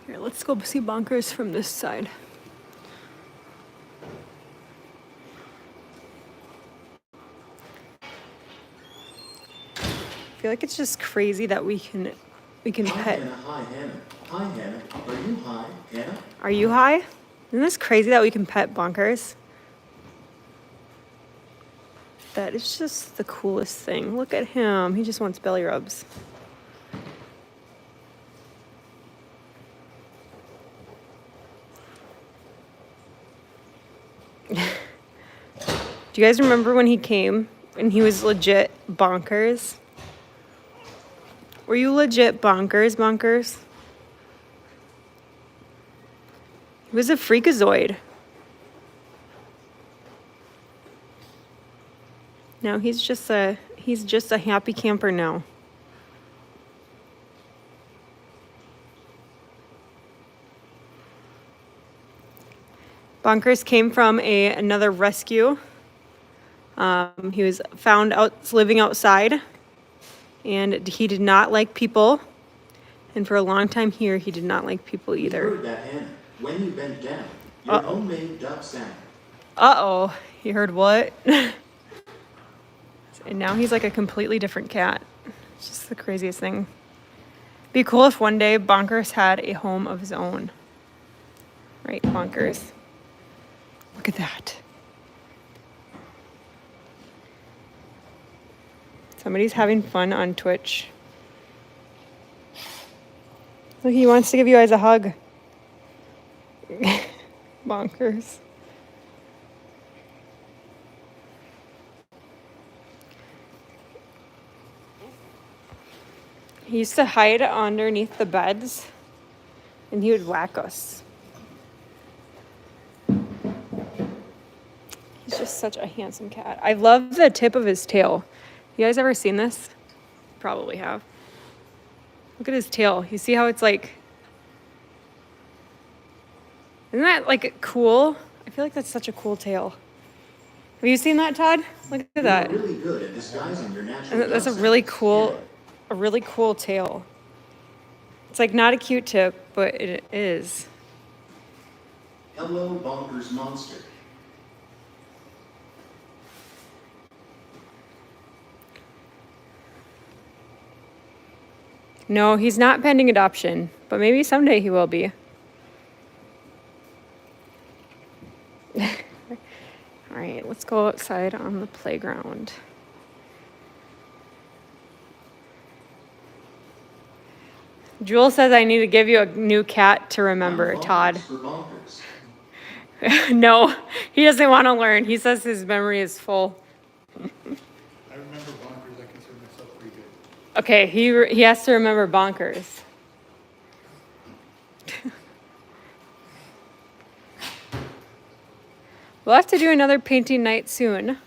Here, let's go see Bonkers from this side. I feel like it's just crazy that we can pet. Hannah. Hi, Hannah. Hi, Hannah. Are you high, Hannah? Are you high? Isn't this crazy that we can pet Bonkers? That is just the coolest thing. Look at him. He just wants belly rubs. Do you guys remember when he came and he was legit bonkers? Were you legit bonkers? He was a freakazoid. Now he's just a happy camper now. Bonkers came from another rescue. He was found living outside, and he did not like people. And for a long time here, he did not like people either. You heard that, Hannah. When you bent down, your homemade duck sound. Uh-oh. You heard what? And now he's like a completely different cat. It's just the craziest thing. Be cool if one day Bonkers had a home of his own. Right, Bonkers? Look at that. Somebody's having fun on Twitch. Look, he wants to give you guys a hug. Bonkers. He used to hide underneath the beds, and he would whack us. He's just such a handsome cat. I love the tip of his tail. You guys ever seen this? Probably have. Look at his tail. You see how it's like... Isn't that like cool? I feel like that's such a cool tail. Have you seen that, Todd? Look at that. You're really good at disguising your natural That's a really cool tail. It's like not a cute tip, but it is. Hello, Bonkers monster. No, he's not pending adoption, but maybe someday he will be. All right, let's go outside on the playground. Jewel says I need to give you a new cat to remember, Todd. For Bonkers. No, he doesn't want to learn. He says his memory is full. I remember Bonkers. I consider myself pretty good. Okay, he has to remember Bonkers. We'll have to do another painting night soon.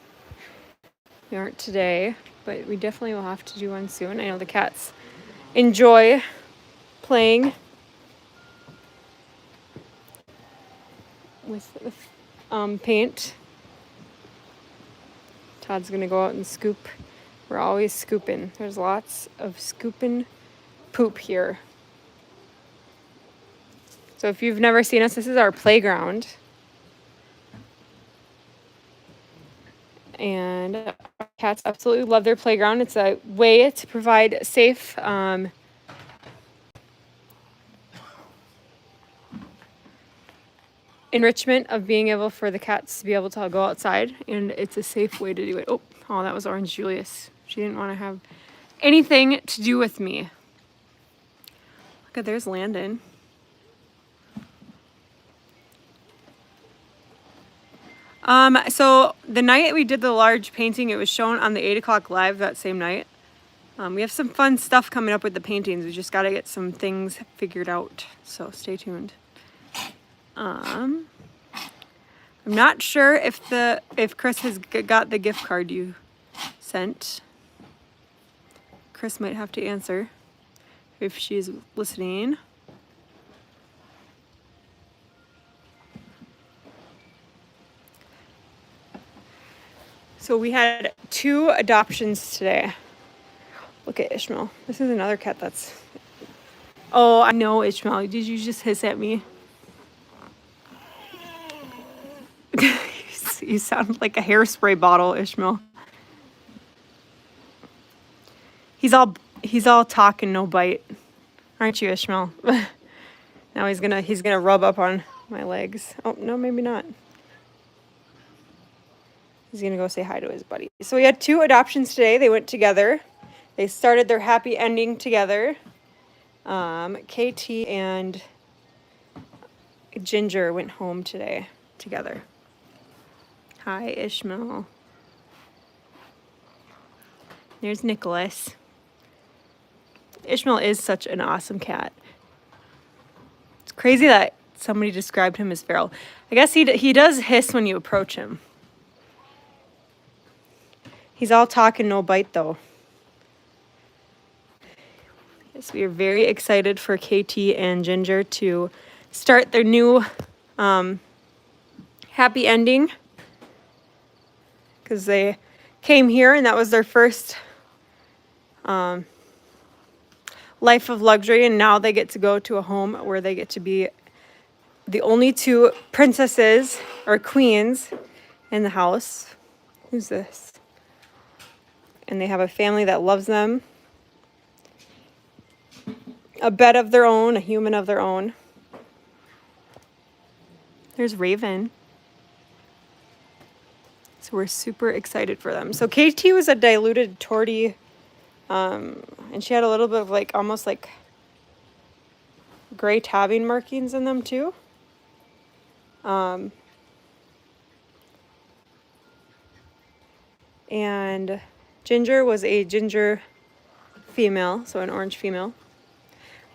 We aren't today, but we definitely will have to do one soon. I know the cats enjoy playing with paint. Todd's gonna go out and scoop. We're always scooping. There's lots of scooping poop here. So if you've never seen us, this is our playground. And our cats absolutely love their playground. It's a way to provide safe enrichment of being able for the cats to be able to go outside, and it's a safe way to do it. Oh, that was Orange Julius. She didn't want to have anything to do with me. Look at, there's Landon. So the night we did the large painting, it was shown on the 8 o'clock live that same night. We have some fun stuff coming up with the paintings. We just got to get some things figured out. So stay tuned. I'm not sure if Chris has got the gift card you sent. Chris might have to answer if she's listening. So we had 2 adoptions today. Look at Ishmael. This is another cat that's Oh, I know, Ishmael. Did you just hiss at me? You sound like a hairspray bottle, Ishmael. He's all talk and no bite. Aren't you, Ishmael? Now he's gonna rub up on my legs. Oh, no, maybe not. He's gonna go say hi to his buddy. So we had 2 adoptions today. They went together. They started their happy ending together. KT and Ginger went home today together. Hi, Ishmael. There's Nicholas. Ishmael is such an awesome cat. It's crazy that somebody described him as feral. I guess he does hiss when you approach him. He's all talk and no bite, though. Yes, we are very excited for KT and Ginger to start their new happy ending, because they came here and that was their first life of luxury, and now they get to go to a home where they get to be the only 2 princesses or queens in the house. Who's this? And they have a family that loves them, a bed of their own, a human of their own. There's Raven. So we're super excited for them. So KT was a diluted tortie, and she had a little bit of like almost like gray tabbing markings in them too. And Ginger was a ginger female, so an orange female,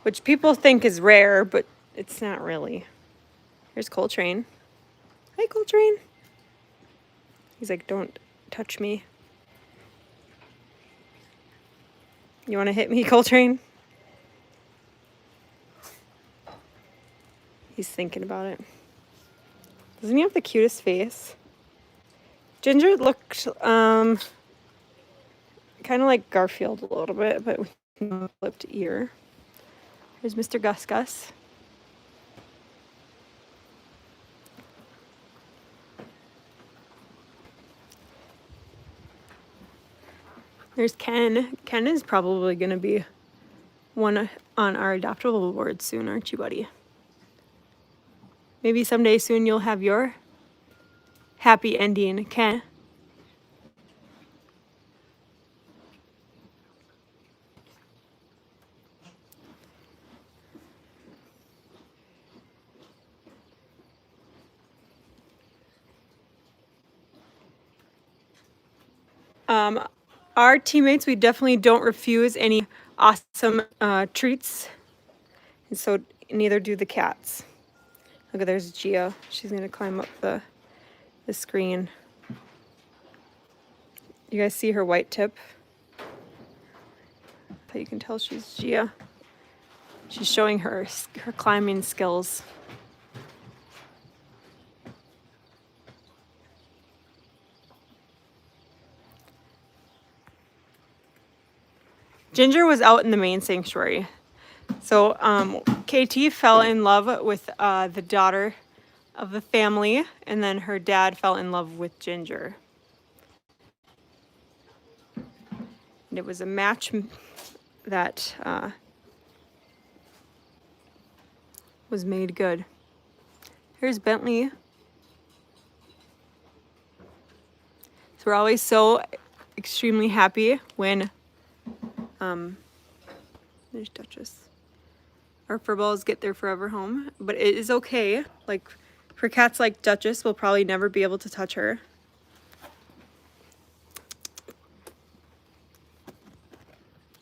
which people think is rare, but it's not really. Here's Coltrane. Hi, Coltrane. He's like, don't touch me. You want to hit me, Coltrane? He's thinking about it. Doesn't he have the cutest face? Ginger looked kind of like Garfield a little bit, but with a flipped ear. Here's Mr. Gus Gus. There's Ken. Ken is probably going to be one on our adoptable board soon, aren't you, buddy? Maybe someday soon you'll have your happy ending, Ken. Our teammates, we definitely don't refuse any awesome treats, and so neither do the cats. Look at, there's Gia. She's gonna climb up the screen. You guys see her white tip? But you can tell she's Gia. She's showing her climbing skills. Ginger was out in the main sanctuary. So KT fell in love with the daughter of the family, and then her dad fell in love with Ginger. And it was a match that was made good. Here's Bentley. So we're always so extremely happy when there's Duchess. Our furballs get their forever home, but it is okay. Like for cats like Duchess, we'll probably never be able to touch her.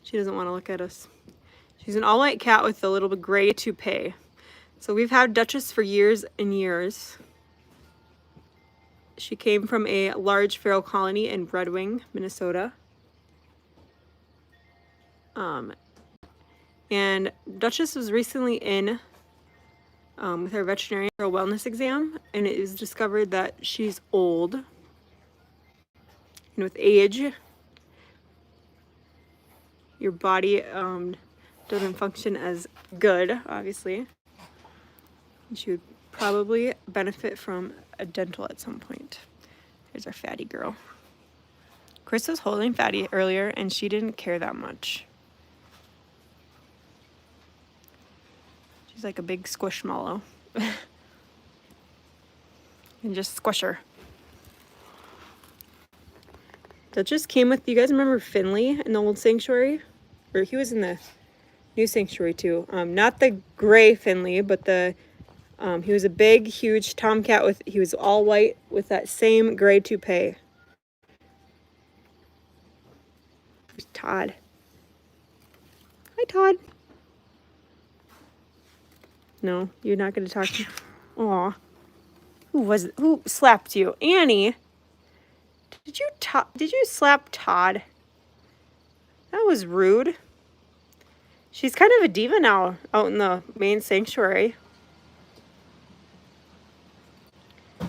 She doesn't want to look at us. She's an all-white cat with a little bit gray toupee. So we've had Duchess for years and years. She came from a large feral colony in Red Wing, Minnesota. And Duchess was recently in with her veterinarian for a wellness exam, and it is discovered that she's old. And with age, your body doesn't function as good, obviously. She would probably benefit from a dental at some point. There's our Fatty girl. Chris was holding Fatty earlier and she didn't care that much. She's like a big squishmallow. And just squish her. That just came with, you guys remember Finley in the old sanctuary? Or he was in the new sanctuary too. Not the gray Finley, but the, he was a big, huge tomcat with, he was all white with that same gray toupee. There's Todd. Hi, Todd. No, you're not going to talk to me. Aw. Who slapped you? Annie? Did you slap Todd? That was rude. She's kind of a diva now out in the main sanctuary.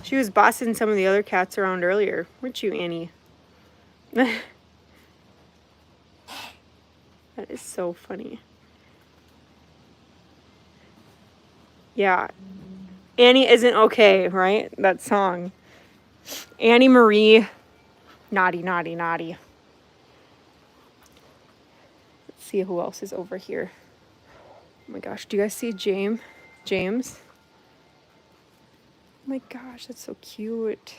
She was bossing some of the other cats around earlier. Weren't you, Annie? That is so funny. Yeah. Annie isn't okay, right? That song. Annie Marie. Naughty, naughty, naughty. Let's see who else is over here. Oh my gosh, do you guys see James? Oh my gosh, that's so cute.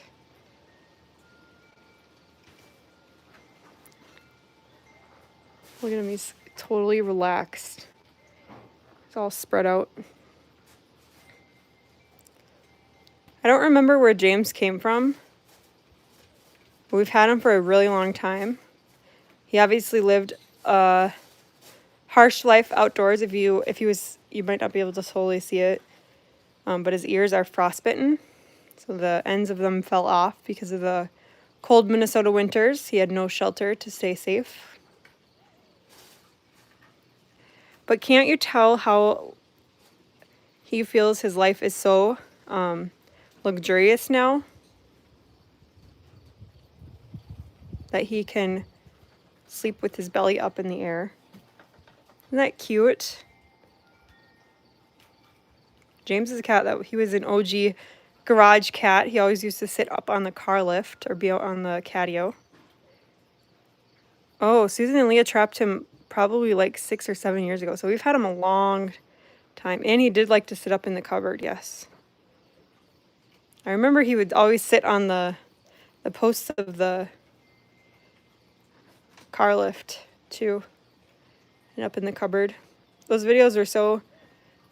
Look at him, he's totally relaxed. It's all spread out. I don't remember where James came from, but we've had him for a really long time. He obviously lived a harsh life outdoors. If he was, you might not be able to totally see it, but his ears are frostbitten, so the ends of them fell off because of the cold Minnesota winters. He had no shelter to stay safe. But can't you tell how he feels his life is so luxurious now? That he can sleep with his belly up in the air. Isn't that cute? James is a cat that he was an OG garage cat. He always used to sit up on the car lift or be out on the catio. Oh, Susan and Leah trapped him probably like 6 or 7 years ago. So we've had him a long time. And he did like to sit up in the cupboard, yes. I remember he would always sit on the posts of the car lift too. And up in the cupboard. Those videos were so...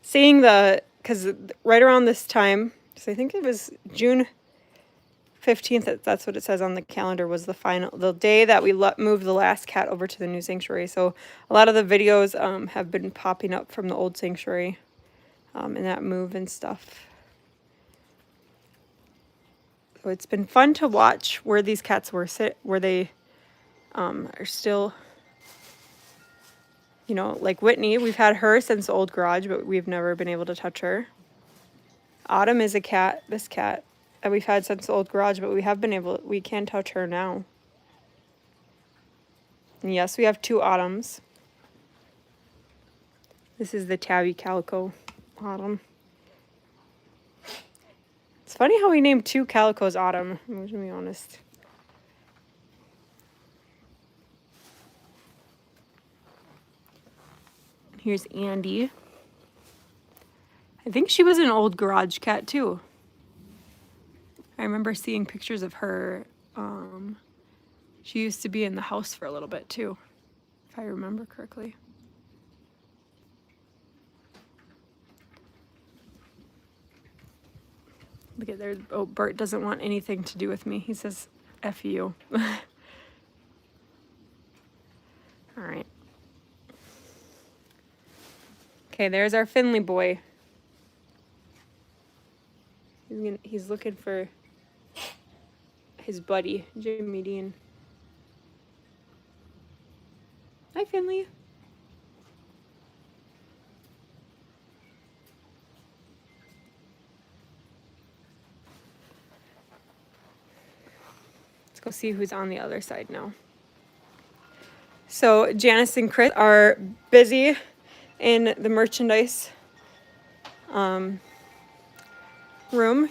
Seeing the... Because right around this time, so I think it was June 15th, that's what it says on the calendar, was the day that we moved the last cat over to the new sanctuary. So a lot of the videos have been popping up from the old sanctuary and that move and stuff. So it's been fun to watch where these cats where they are still, you know, like Whitney. We've had her since the old garage, but we've never been able to touch her. Autumn is a cat, this cat, that we've had since the old garage, but we can touch her now. And yes, we have 2 Autumns. This is the tabby calico Autumn. It's funny how we named 2 calicos Autumn, I'm going to be honest. Here's Andy. I think she was an old garage cat too. I remember seeing pictures of her. She used to be in the house for a little bit too, if I remember correctly. Look at there. Oh, Bert doesn't want anything to do with me. He says, F you. All right. Okay, there's our Finley boy. He's looking for his buddy, Jimmy Dean. Hi, Finley. Let's go see who's on the other side now. So Janice and Chris are busy in the merchandise room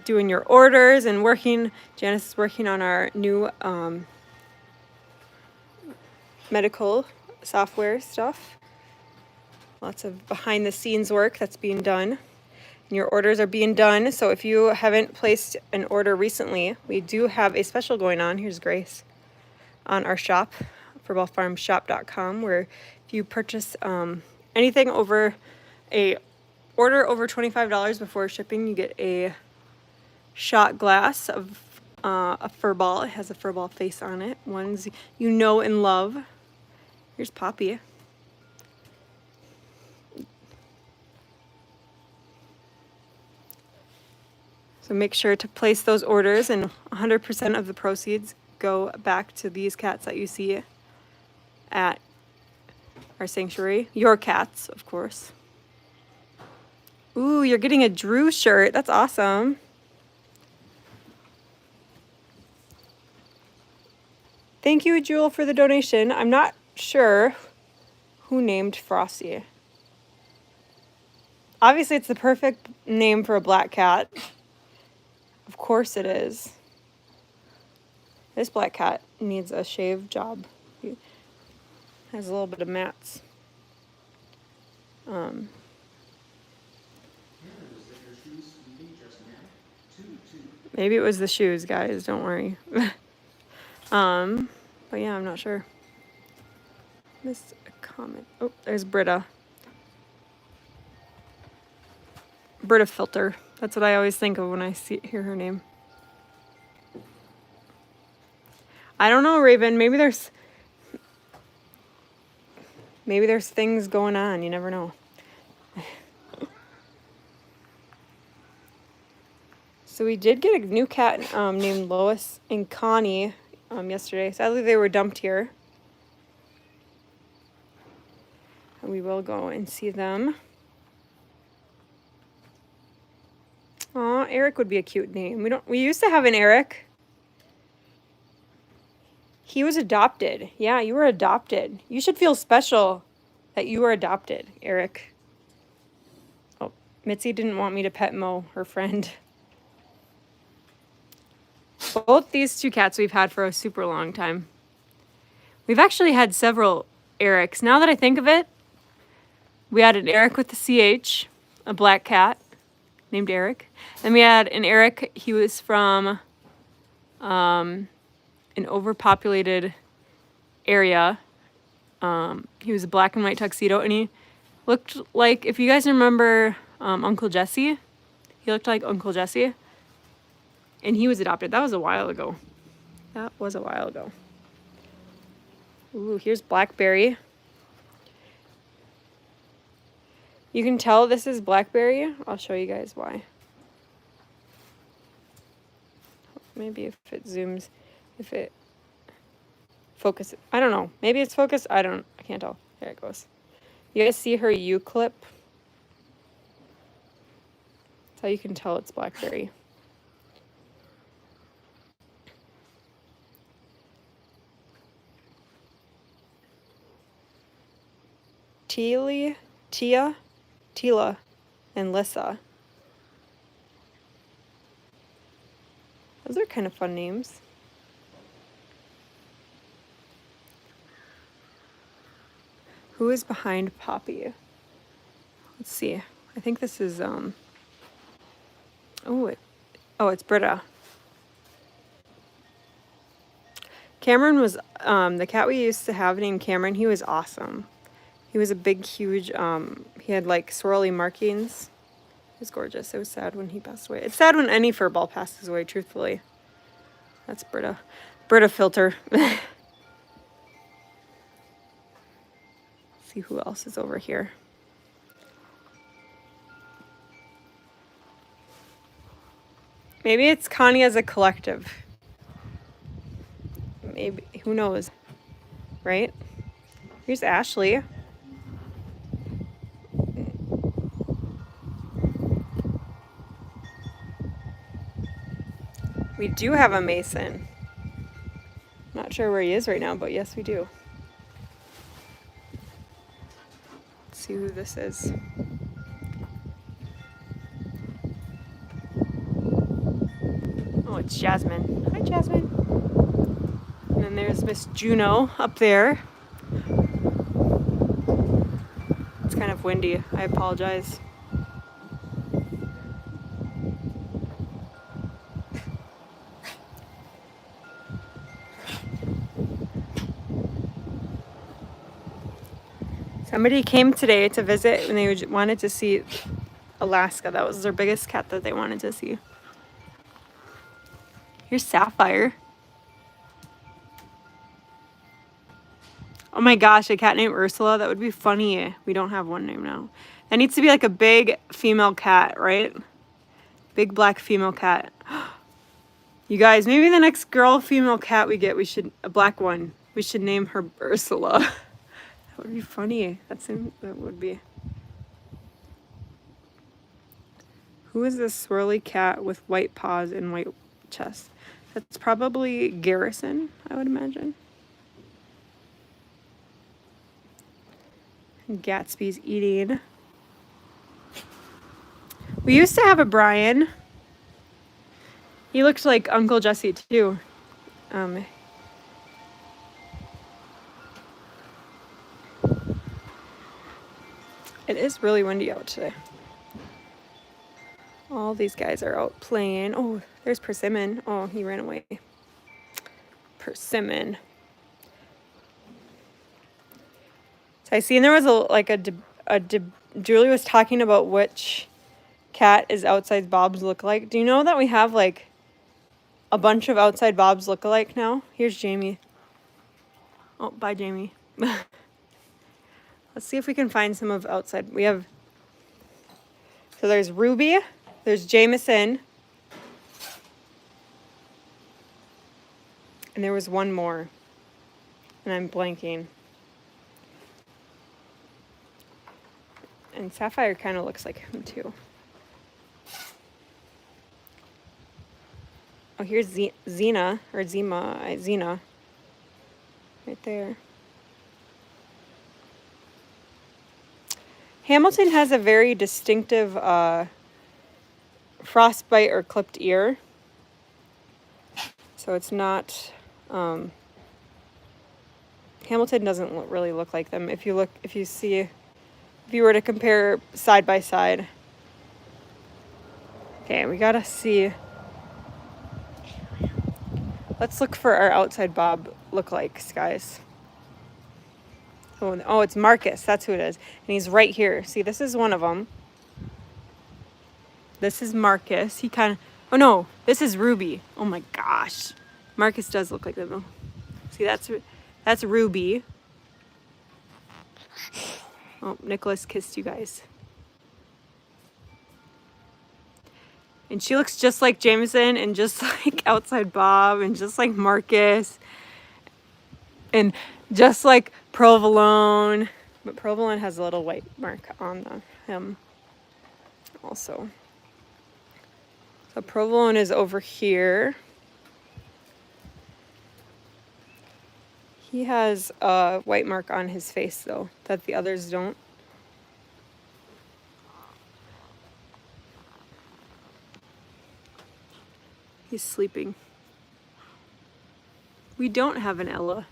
doing your orders and working. Janice is working on our new medical software stuff. Lots of behind the scenes work that's being done. And your orders are being done. So if you haven't placed an order recently, we do have a special going on. Here's Grace on our shop, furballfarmshop.com, where if you purchase anything over a order over $25 before shipping, you get a shot glass of a fur ball. It has a fur ball face on it. Ones you know and love. Here's Poppy. So make sure to place those orders, and 100% of the proceeds go back to these cats that you see at our sanctuary. Your cats, of course. Ooh, you're getting a Drew shirt. That's awesome. Thank you, Jewel, for the donation. I'm not sure who named Frosty. Obviously, it's the perfect name for a black cat. Of course it is. This black cat needs a shave job. He has a little bit of mats. Maybe it was the shoes, guys. Don't worry. But yeah, I'm not sure. Missed a comment. Oh, there's Britta. Britta Filter. That's what I always think of when I hear her name. I don't know, Raven. Maybe there's things going on. You never know. So we did get a new cat named Lois and Connie yesterday. Sadly, they were dumped here. And we will go and see them. Aw, Eric would be a cute name. We used to have an Eric. He was adopted. Yeah, you were adopted. You should feel special that you were adopted, Eric. Oh, Mitzi didn't want me to pet Mo, her friend. Both these two cats we've had for a super long time. We've actually had several Erics. Now that I think of it, we had an Eric with the CH, a black cat named Eric. Then we had an Eric, he was from an overpopulated area. He was a black and white tuxedo, and he looked like, if you guys remember Uncle Jesse, he looked like Uncle Jesse. And he was adopted. That was a while ago. Ooh, here's Blackberry. You can tell this is Blackberry. I'll show you guys why. Maybe if it zooms, if it focuses. I don't know. Maybe it's focused. I can't tell. There it goes. You guys see her U-clip? That's how you can tell it's Blackberry. Tila, and Lissa. Those are kind of fun names. Who is behind Poppy? Let's see. I think this is it's Britta. Cameron was the cat we used to have named Cameron. He was awesome. He was a big, huge, he had like swirly markings. It was gorgeous. It was sad when he passed away. It's sad when any furball passes away, truthfully. That's Britta. Britta Filter. See who else is over here. Maybe it's Connie as a collective. Maybe, who knows, right? Here's Ashley. We do have a Mason. Not sure where he is right now, but yes, we do. see who this is. Oh, it's Jasmine. Hi, Jasmine. And then there's Miss Juno up there. It's kind of windy. I apologize. Somebody came today to visit and they wanted to see Alaska. That was their biggest cat that they wanted to see. Here's Sapphire. Oh my gosh, a cat named Ursula. That would be funny. We don't have one name now. That needs to be like a big female cat, right? Big black female cat. You guys, maybe the next girl female cat we get, a black one. We should name her Ursula. That would be funny. That would be. Who is this swirly cat with white paws and white chest? That's probably Garrison, I would imagine. And Gatsby's eating. We used to have a Brian. He looked like Uncle Jesse too. It is really windy out today. All these guys are out playing. Oh, there's Persimmon. Oh, he ran away. Persimmon. So I seen there was Julie was talking about which cat is outside Bob's look like. Do you know that we have like a bunch of outside Bob's look-alike now? Here's Jamie. Oh, bye, Jamie. Let's see if we can find some of outside. So there's Ruby, there's Jameson, and there was one more, and I'm blanking. And Sapphire kind of looks like him too. Oh, here's Xena, or Xena, right there. Hamilton has a very distinctive frostbite or clipped ear. So it's not, Hamilton doesn't really look like them. If you were to compare side by side. Okay, we gotta see. Let's look for our outside Bob lookalikes, guys. Oh, it's Marcus. That's who it is. And he's right here. See, this is one of them. This is Marcus. Oh no, this is Ruby. Oh my gosh. Marcus does look like them though. See, that's Ruby. Oh, Nicholas kissed you guys. And she looks just like Jameson and just like outside Bob and just like Marcus. And just like Provolone. But Provolone has a little white mark on him also. So Provolone is over here. He has a white mark on his face though, that the others don't. He's sleeping. We don't have an Ella.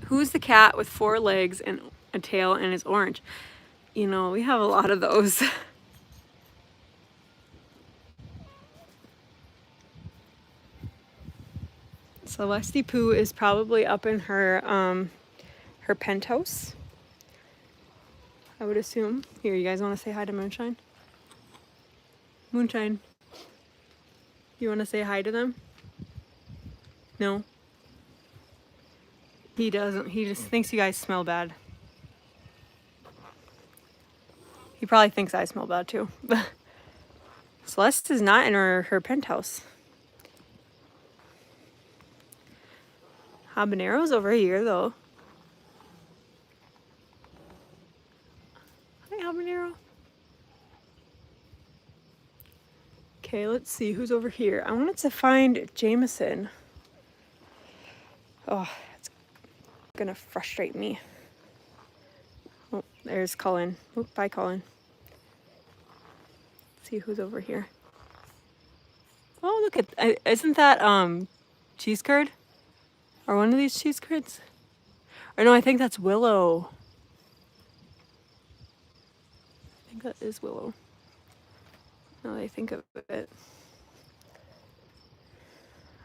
Who's the cat with 4 legs and a tail and is orange? You know, we have a lot of those. Celeste Poo is probably up in her penthouse, I would assume. Here, you guys want to say hi to Moonshine? Moonshine, you want to say hi to them? No? He doesn't. He just thinks you guys smell bad. He probably thinks I smell bad too. Celeste is not in her penthouse. Habanero's over here though. Hi, Habanero. Okay, let's see who's over here. I wanted to find Jameson. Oh, gonna frustrate me. Oh, there's Cullen. Oh, bye, Cullen. Let's see who's over here. Oh, look at, isn't that cheese curd? Or one of these cheese curds? Or no, I think that's Willow. I think that is Willow. Now that I think of it.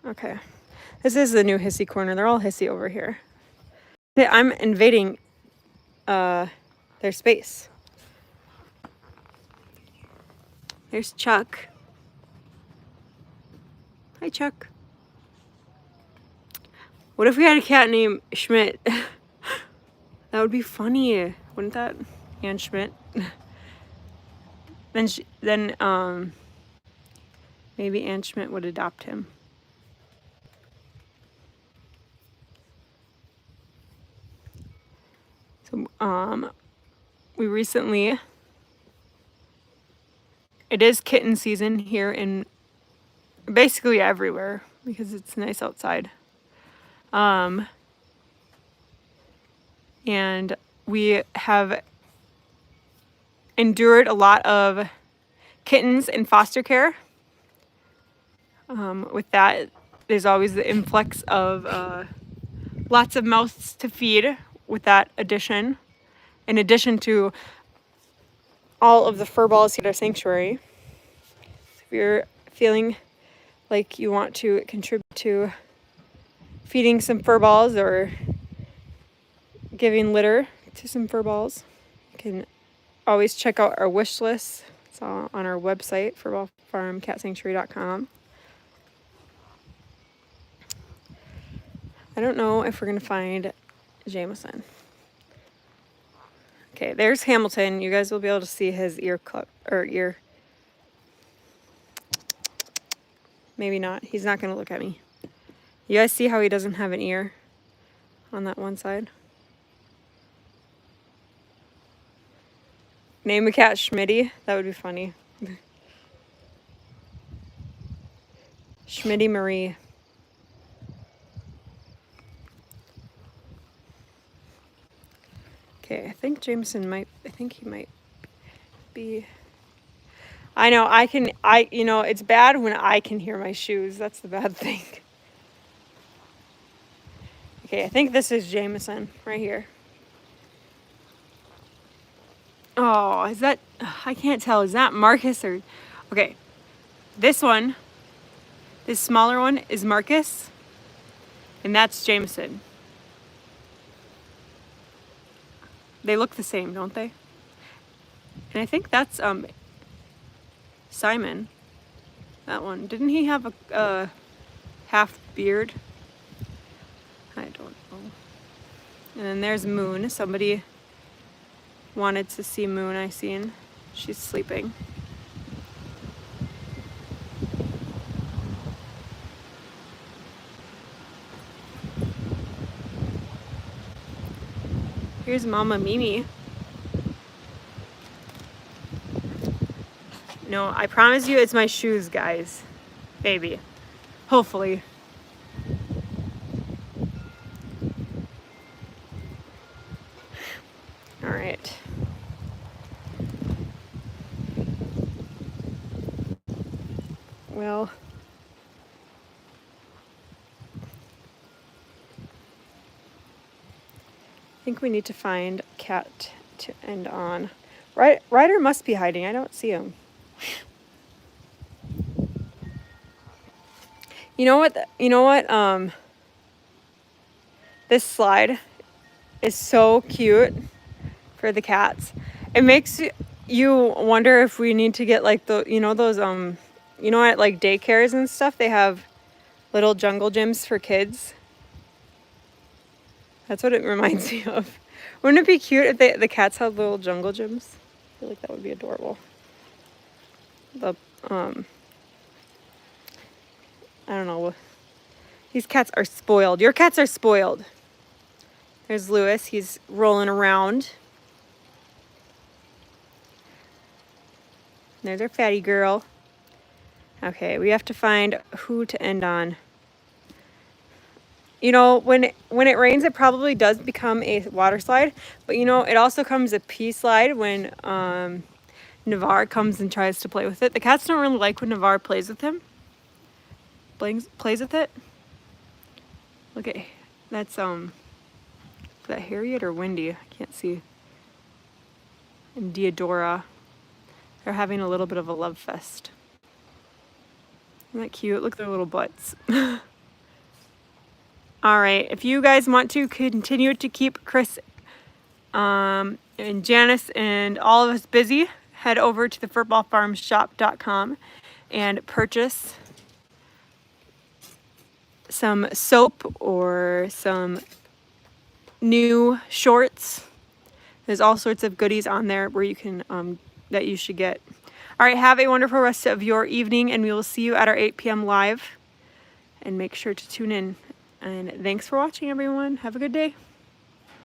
Okay. This is the new hissy corner. They're all hissy over here. Okay, I'm invading their space. There's Chuck. Hi, Chuck. What if we had a cat named Schmidt? That would be funny, wouldn't that? Ann Schmidt. then maybe Ann Schmidt would adopt him. So we recently, it is kitten season here in basically everywhere because it's nice outside. And we have endured a lot of kittens in foster care. With that, there's always the influx of lots of mouths to feed with that addition, in addition to all of the fur balls here at our sanctuary. So if you're feeling like you want to contribute to feeding some fur balls or giving litter to some fur balls, you can always check out our wish list. It's all on our website, furballfarmcatsanctuary.com. I don't know if we're gonna find Jameson. Okay, there's Hamilton. You guys will be able to see his ear clip or ear. Maybe not. He's not gonna look at me. You guys see how he doesn't have an ear on that one side? Name a cat Schmitty. That would be funny. Schmitty Marie. Okay, I think Jameson might, I think he might be. I know, you know, it's bad when I can hear my shoes. That's the bad thing. Okay, I think this is Jameson right here. Oh, is that, I can't tell. Is that Marcus or, okay. This one, this smaller one is Marcus, and that's Jameson. They look the same, don't they? And I think that's Simon. That one. Didn't he have a half beard? I don't know. And then there's Moon. Somebody wanted to see Moon, I seen. She's sleeping. Here's Mama Mimi. No, I promise you it's my shoes, guys. Maybe. Hopefully. All right. Well, I think we need to find a cat to end on. Ryder must be hiding. I don't see him. You know what? This slide is so cute for the cats. It makes you wonder if we need to get like those at like daycares and stuff, they have little jungle gyms for kids. That's what it reminds me of. Wouldn't it be cute if the cats had little jungle gyms? I feel like that would be adorable. I don't know. These cats are spoiled. Your cats are spoiled. There's Lewis. He's rolling around. There's our fatty girl. Okay, we have to find who to end on. You know, when it rains, it probably does become a water slide. But you know, it also comes a pea slide when Navarre comes and tries to play with it. The cats don't really like when Navarre plays with him. Plays with it. Look at that's is that Harriet or Wendy? I can't see. And Deodora. They're having a little bit of a love fest. Isn't that cute? Look at their little butts. All right, if you guys want to continue to keep Chris and Janice and all of us busy, head over to the footballfarmshop.com and purchase some soap or some new shorts. There's all sorts of goodies on there where you can that you should get. All right, have a wonderful rest of your evening, and we will see you at our 8 p.m. live. And make sure to tune in. And thanks for watching, everyone. Have a good day.